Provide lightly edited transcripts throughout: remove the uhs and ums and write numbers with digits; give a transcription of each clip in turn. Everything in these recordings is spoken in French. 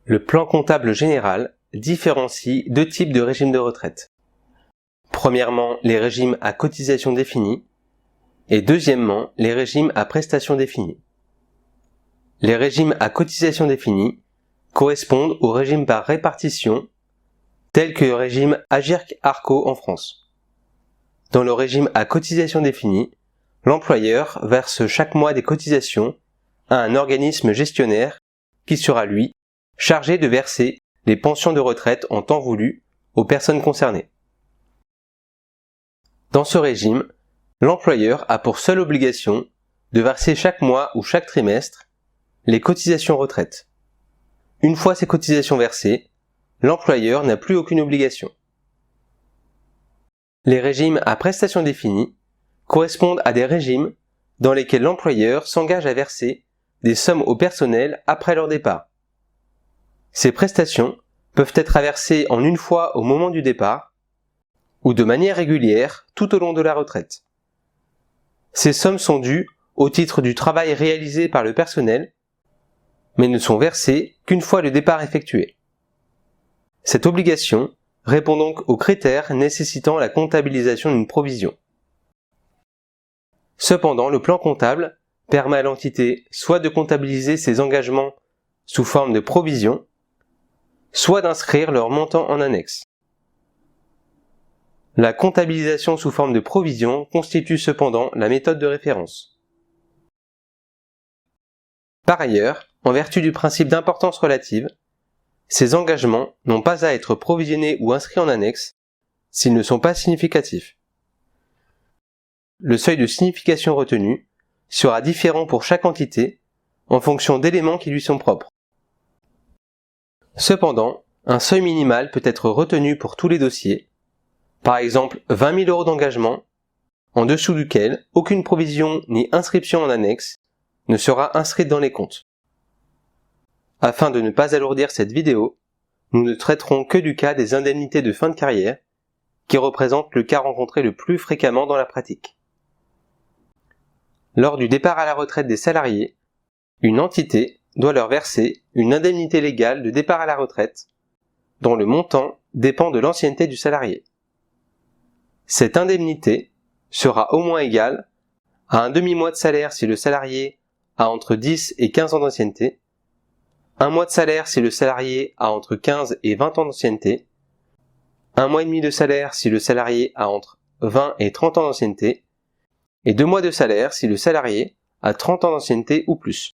Le plan comptable général différencie deux types de régimes de retraite. Premièrement, les régimes à cotisation définie et deuxièmement, les régimes à prestations définies. Les régimes à cotisation définie correspondent aux régimes par répartition tels que le régime Agirc-Arrco en France. Dans le régime à cotisation définie, l'employeur verse chaque mois des cotisations à un organisme gestionnaire qui sera, lui, chargé de verser les pensions de retraite en temps voulu aux personnes concernées. Dans ce régime, l'employeur a pour seule obligation de verser chaque mois ou chaque trimestre les cotisations retraite. Une fois ces cotisations versées, l'employeur n'a plus aucune obligation. Les régimes à prestations définies correspondent à des régimes dans lesquels l'employeur s'engage à verser des sommes au personnel après leur départ. Ces prestations peuvent être versées en une fois au moment du départ ou de manière régulière tout au long de la retraite. Ces sommes sont dues au titre du travail réalisé par le personnel, mais ne sont versées qu'une fois le départ effectué. Cette obligation répond donc aux critères nécessitant la comptabilisation d'une provision. Cependant, le plan comptable permet à l'entité soit de comptabiliser ses engagements sous forme de provision, soit d'inscrire leur montant en annexe. La comptabilisation sous forme de provision constitue cependant la méthode de référence. Par ailleurs, en vertu du principe d'importance relative, ces engagements n'ont pas à être provisionnés ou inscrits en annexe s'ils ne sont pas significatifs. Le seuil de signification retenu sera différent pour chaque entité en fonction d'éléments qui lui sont propres. Cependant, un seuil minimal peut être retenu pour tous les dossiers, par exemple 20 000 € d'engagement, en dessous duquel aucune provision ni inscription en annexe ne sera inscrite dans les comptes. Afin de ne pas alourdir cette vidéo, nous ne traiterons que du cas des indemnités de fin de carrière, qui représentent le cas rencontré le plus fréquemment dans la pratique. Lors du départ à la retraite des salariés, une entité doit leur verser une indemnité légale de départ à la retraite, dont le montant dépend de l'ancienneté du salarié. Cette indemnité sera au moins égale à un demi-mois de salaire si le salarié a entre 10 et 15 ans d'ancienneté, un mois de salaire si le salarié a entre 15 et 20 ans d'ancienneté, un mois et demi de salaire si le salarié a entre 20 et 30 ans d'ancienneté, et 2 mois de salaire si le salarié a 30 ans d'ancienneté ou plus.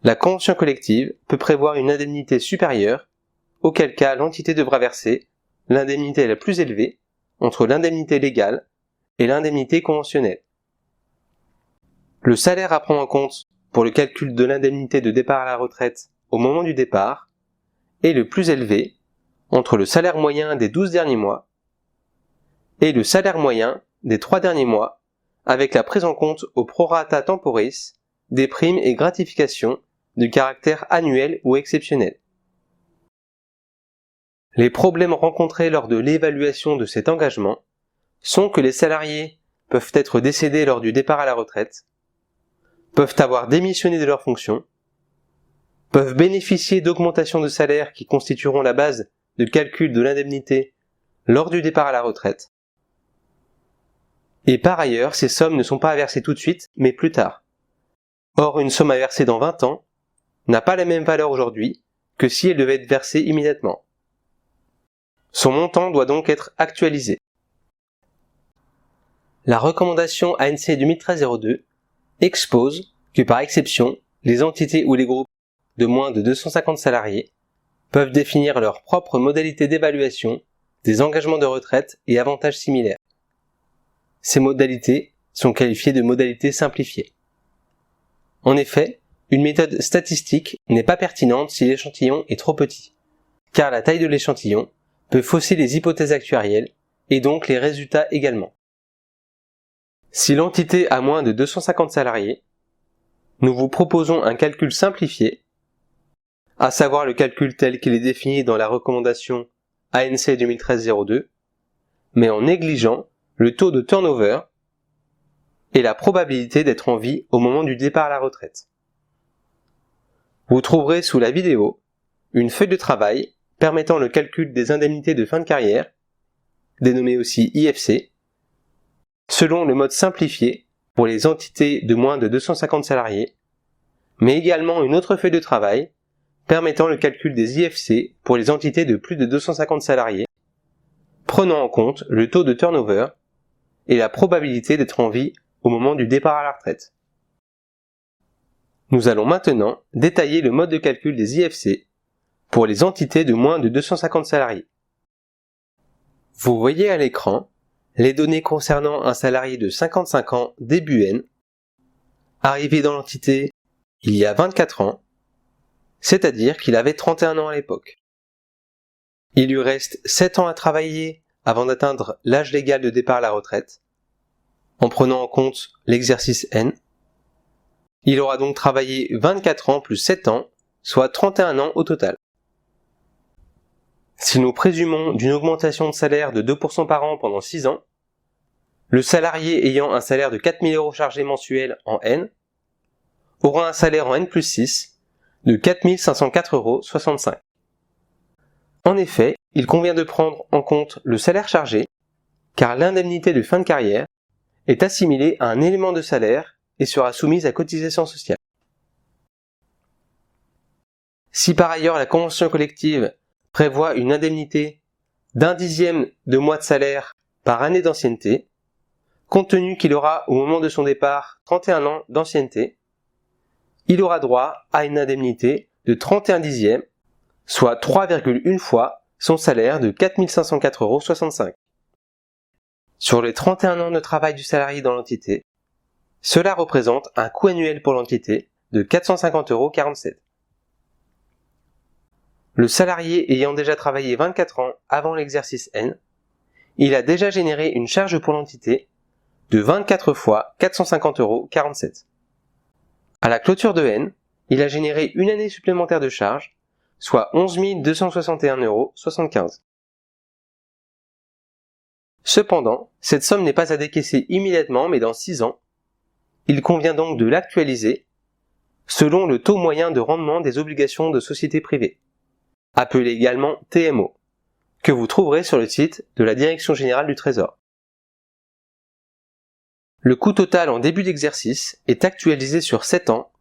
La convention collective peut prévoir une indemnité supérieure, auquel cas l'entité devra verser l'indemnité la plus élevée entre l'indemnité légale et l'indemnité conventionnelle. Le salaire à prendre en compte pour le calcul de l'indemnité de départ à la retraite au moment du départ est le plus élevé entre le salaire moyen des 12 derniers mois et le salaire moyen des 3 derniers mois, avec la prise en compte au prorata temporis des primes et gratifications de caractère annuel ou exceptionnel. Les problèmes rencontrés lors de l'évaluation de cet engagement sont que les salariés peuvent être décédés lors du départ à la retraite, peuvent avoir démissionné de leurs fonctions, peuvent bénéficier d'augmentations de salaire qui constitueront la base de calcul de l'indemnité lors du départ à la retraite. Et par ailleurs, ces sommes ne sont pas à verser tout de suite, mais plus tard. Or, une somme à verser dans 20 ans n'a pas la même valeur aujourd'hui que si elle devait être versée immédiatement. Son montant doit donc être actualisé. La recommandation ANC 2013-02 expose que par exception, les entités ou les groupes de moins de 250 salariés peuvent définir leurs propres modalités d'évaluation des engagements de retraite et avantages similaires. Ces modalités sont qualifiées de modalités simplifiées. En effet, une méthode statistique n'est pas pertinente si l'échantillon est trop petit, car la taille de l'échantillon peut fausser les hypothèses actuarielles et donc les résultats également. Si l'entité a moins de 250 salariés, nous vous proposons un calcul simplifié, à savoir le calcul tel qu'il est défini dans la recommandation ANC 2013-02, mais en négligeant le taux de turnover et la probabilité d'être en vie au moment du départ à la retraite. Vous trouverez sous la vidéo une feuille de travail permettant le calcul des indemnités de fin de carrière, dénommée aussi IFC, selon le mode simplifié pour les entités de moins de 250 salariés, mais également une autre feuille de travail permettant le calcul des IFC pour les entités de plus de 250 salariés, prenant en compte le taux de turnover et la probabilité d'être en vie au moment du départ à la retraite. Nous allons maintenant détailler le mode de calcul des IFC pour les entités de moins de 250 salariés. Vous voyez à l'écran les données concernant un salarié de 55 ans début N, arrivé dans l'entité il y a 24 ans, c'est-à-dire qu'il avait 31 ans à l'époque. Il lui reste 7 ans à travailler avant d'atteindre l'âge légal de départ à la retraite, en prenant en compte l'exercice N. Il aura donc travaillé 24 ans plus 7 ans, soit 31 ans au total. Si nous présumons d'une augmentation de salaire de 2% par an pendant 6 ans, le salarié ayant un salaire de 4 000 € chargés mensuels en N aura un salaire en N plus 6 de 4 504,65 €. En effet, il convient de prendre en compte le salaire chargé, car l'indemnité de fin de carrière est assimilée à un élément de salaire et sera soumise à cotisation sociale. Si par ailleurs la convention collective prévoit une indemnité d'1/10 de mois de salaire par année d'ancienneté, compte tenu qu'il aura au moment de son départ 31 ans d'ancienneté, il aura droit à une indemnité de 31/10, soit 3,1 fois son salaire de 4 504,65 €. Sur les 31 ans de travail du salarié dans l'entité, cela représente un coût annuel pour l'entité de 450,47 €. Le salarié ayant déjà travaillé 24 ans avant l'exercice N, il a déjà généré une charge pour l'entité de 24 fois 450,47 €. À la clôture de N, il a généré une année supplémentaire de charge, soit 11 261,75 €. Cependant, cette somme n'est pas à décaisser immédiatement mais dans 6 ans. Il convient donc de l'actualiser selon le taux moyen de rendement des obligations de société privée, appelé également TMO, que vous trouverez sur le site de la Direction générale du Trésor. Le coût total en début d'exercice est actualisé sur 7 ans,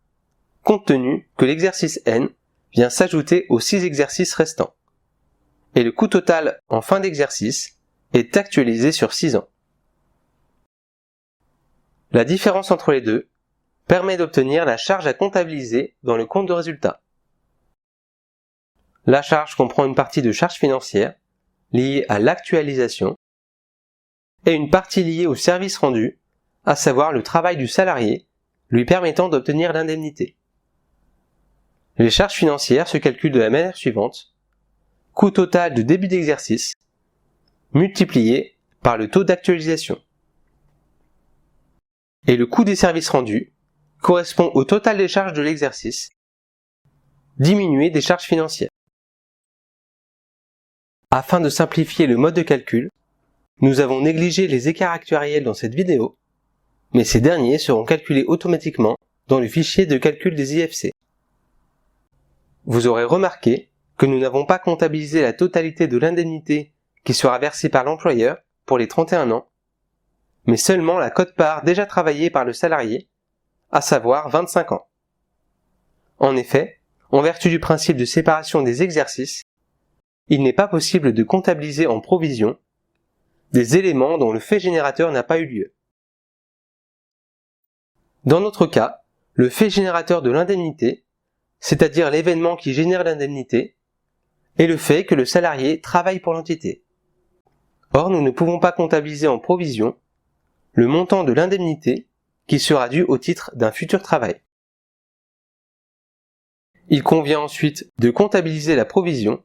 compte tenu que l'exercice N vient s'ajouter aux 6 exercices restants, et le coût total en fin d'exercice est actualisé sur 6 ans. La différence entre les deux permet d'obtenir la charge à comptabiliser dans le compte de résultat. La charge comprend une partie de charge financière liée à l'actualisation et une partie liée au service rendu, à savoir le travail du salarié lui permettant d'obtenir l'indemnité. Les charges financières se calculent de la manière suivante: coût total de début d'exercice multiplié par le taux d'actualisation. Et le coût des services rendus correspond au total des charges de l'exercice diminué des charges financières. Afin de simplifier le mode de calcul, nous avons négligé les écarts actuariels dans cette vidéo, mais ces derniers seront calculés automatiquement dans le fichier de calcul des IFC. Vous aurez remarqué que nous n'avons pas comptabilisé la totalité de l'indemnité qui sera versée par l'employeur pour les 31 ans, mais seulement la quote-part déjà travaillée par le salarié, à savoir 25 ans. En effet, en vertu du principe de séparation des exercices, il n'est pas possible de comptabiliser en provision des éléments dont le fait générateur n'a pas eu lieu. Dans notre cas, le fait générateur de l'indemnité, c'est-à-dire l'événement qui génère l'indemnité, est le fait que le salarié travaille pour l'entité. Or, nous ne pouvons pas comptabiliser en provision le montant de l'indemnité qui sera dû au titre d'un futur travail. Il convient ensuite de comptabiliser la provision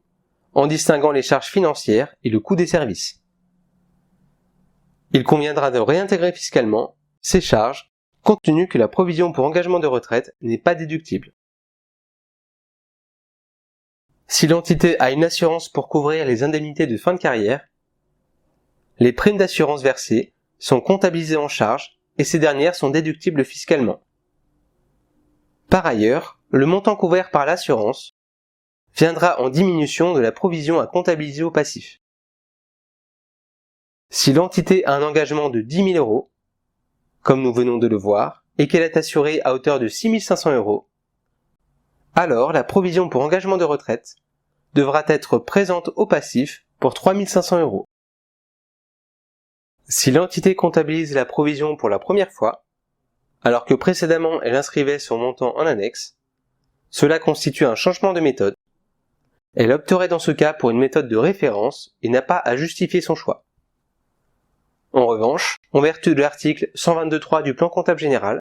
en distinguant les charges financières et le coût des services. Il conviendra de réintégrer fiscalement ces charges compte tenu que la provision pour engagement de retraite n'est pas déductible. Si l'entité a une assurance pour couvrir les indemnités de fin de carrière, les primes d'assurance versées sont comptabilisées en charge et ces dernières sont déductibles fiscalement. Par ailleurs, le montant couvert par l'assurance viendra en diminution de la provision à comptabiliser au passif. Si l'entité a un engagement de 10 000 €, comme nous venons de le voir, et qu'elle est assurée à hauteur de 6 500 €, alors la provision pour engagement de retraite devra être présente au passif pour 3 500 €. Si l'entité comptabilise la provision pour la première fois, alors que précédemment elle inscrivait son montant en annexe, cela constitue un changement de méthode. Elle opterait dans ce cas pour une méthode de référence et n'a pas à justifier son choix. En revanche, en vertu de l'article 122.3 du plan comptable général,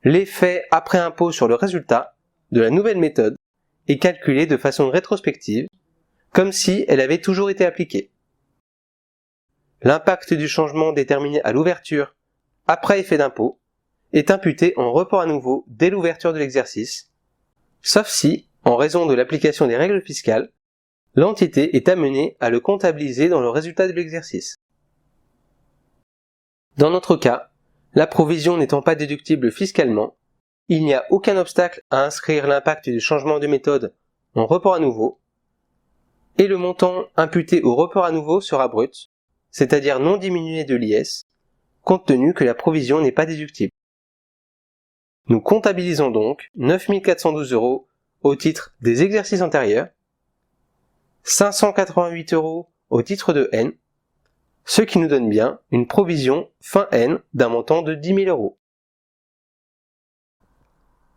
l'effet après impôt sur le résultat de la nouvelle méthode est calculé de façon rétrospective, comme si elle avait toujours été appliquée. L'impact du changement déterminé à l'ouverture après effet d'impôt est imputé en report à nouveau dès l'ouverture de l'exercice, sauf si, en raison de l'application des règles fiscales, l'entité est amenée à le comptabiliser dans le résultat de l'exercice. Dans notre cas, la provision n'étant pas déductible fiscalement, il n'y a aucun obstacle à inscrire l'impact du changement de méthode en report à nouveau, et le montant imputé au report à nouveau sera brut, c'est-à-dire non diminué de l'IS, compte tenu que la provision n'est pas déductible. Nous comptabilisons donc 9 412 € au titre des exercices antérieurs, 588 € au titre de N, ce qui nous donne bien une provision fin N d'un montant de 10 000 €.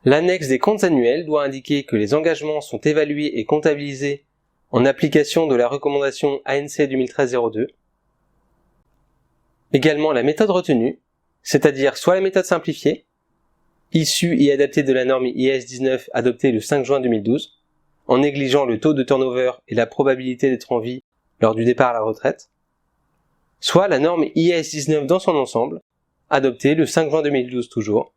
L'annexe des comptes annuels doit indiquer que les engagements sont évalués et comptabilisés en application de la recommandation ANC 2013-02. Également la méthode retenue, c'est-à-dire soit la méthode simplifiée, issue et adaptée de la norme IAS 19 adoptée le 5 juin 2012, en négligeant le taux de turnover et la probabilité d'être en vie lors du départ à la retraite, soit la norme IAS 19 dans son ensemble, adoptée le 5 juin 2012 toujours,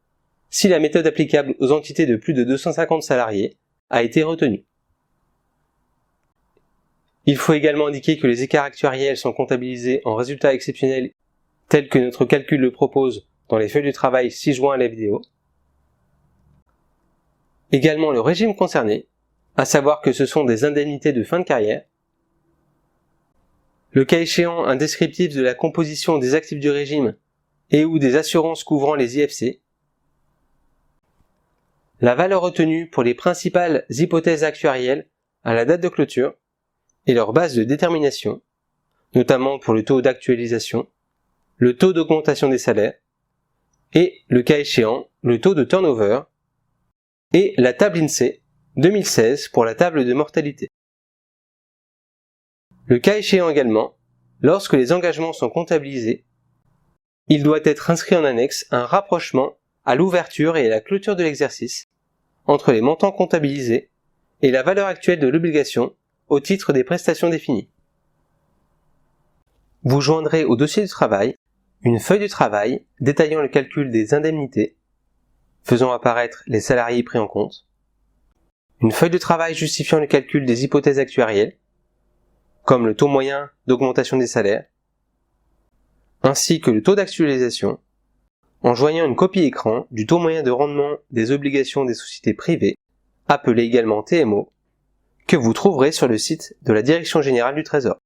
si la méthode applicable aux entités de plus de 250 salariés a été retenue. Il faut également indiquer que les écarts actuariels sont comptabilisés en résultats exceptionnels tels que notre calcul le propose dans les feuilles de travail 6 joints à la vidéo. Également le régime concerné, à savoir que ce sont des indemnités de fin de carrière. Le cas échéant, un descriptif de la composition des actifs du régime et ou des assurances couvrant les IFC. La valeur retenue pour les principales hypothèses actuarielles à la date de clôture et leur base de détermination, notamment pour le taux d'actualisation, le taux d'augmentation des salaires et, le cas échéant, le taux de turnover et la table INSEE 2016 pour la table de mortalité. Le cas échéant également, lorsque les engagements sont comptabilisés, il doit être inscrit en annexe un rapprochement à l'ouverture et à la clôture de l'exercice entre les montants comptabilisés et la valeur actuelle de l'obligation au titre des prestations définies. Vous joindrez au dossier du travail une feuille de travail détaillant le calcul des indemnités, faisant apparaître les salariés pris en compte, une feuille de travail justifiant le calcul des hypothèses actuarielles, comme le taux moyen d'augmentation des salaires, ainsi que le taux d'actualisation, en joignant une copie écran du taux moyen de rendement des obligations des sociétés privées, appelé également TMO, que vous trouverez sur le site de la Direction générale du Trésor.